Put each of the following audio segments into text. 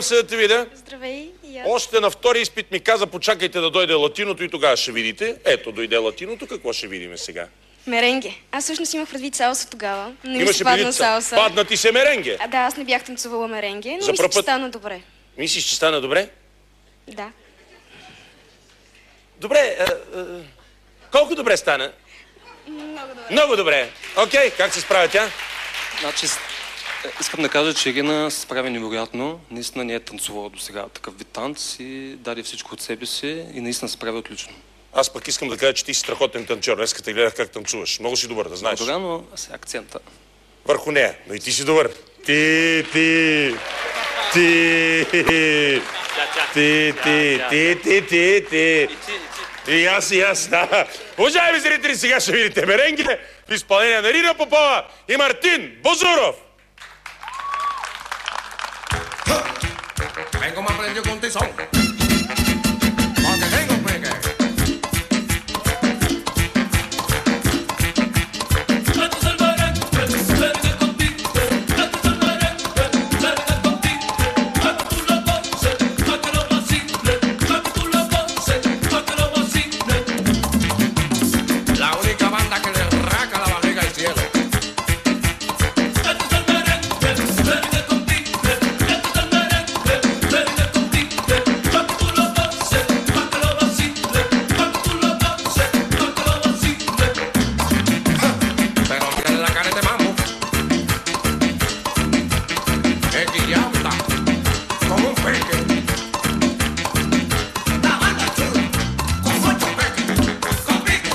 се да те видя. Здравей, и аз. Още на втори изпит ми каза, почакайте да дойде латиното и тогава ще видите. Ето, дойде латиното, какво ще видим сега? Меренге. Аз всъщност имах предвид салса тогава. Не ми Имаше се падна предвид салса. Падна ти се меренге. Да, аз не бях танцувала меренге, но За мисля, пръв че път? стана добре. Мислиш, че стана добре? Да. Добре, колко добре стана? Много добре. Много добре. Окей, как се справя тя? Значи, искам да кажа, че Ирина се справи невероятно. Наистина не е танцувала до сега такъв вид танц и даде всичко от себе си и наистина се справи отлично. Аз пък искам да кажа, че ти си страхотен танцор. Днес те гледах как танцуваш. Много си добър, да знаеш. Добре, но сега акцента. Върху нея. Но и ти си добър. Ти. И аз, да. Уважаеми зрители, сега ще видите меренге в изпълнение на Ирина Попова и Мартин Бозуров. Vengo más prendido con tizón. Porque tengo peque. La única banda que le raca la barriga al cielo. Pero mira la cara de este mambo. Es guillado está. Como un peque. La banda chula. Con mucho peque. Con pique.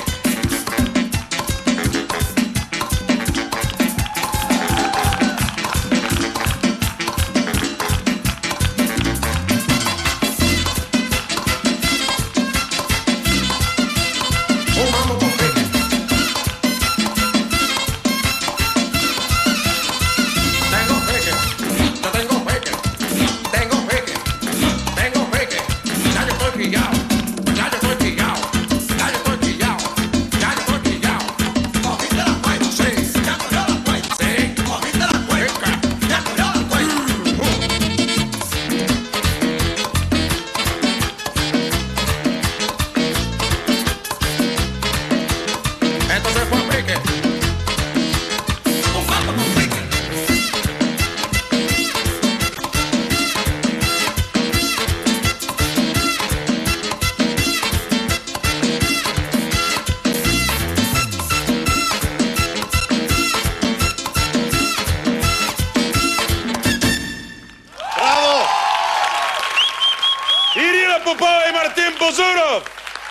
Un mambo con peque. Tengo peque, yo tengo peque, tengo peque, tengo peque. Ya yo estoy pillado, ya yo estoy pillado, ya yo estoy pillado, ya yo estoy pillado. Cogiste la cuenta, sí, ya cogió la cuenta, sí, cogiste la cuenta, ya cogió la cuenta. Esto se fue a peque. Un mambo con peque. Браво! Ирина Попова и Мартин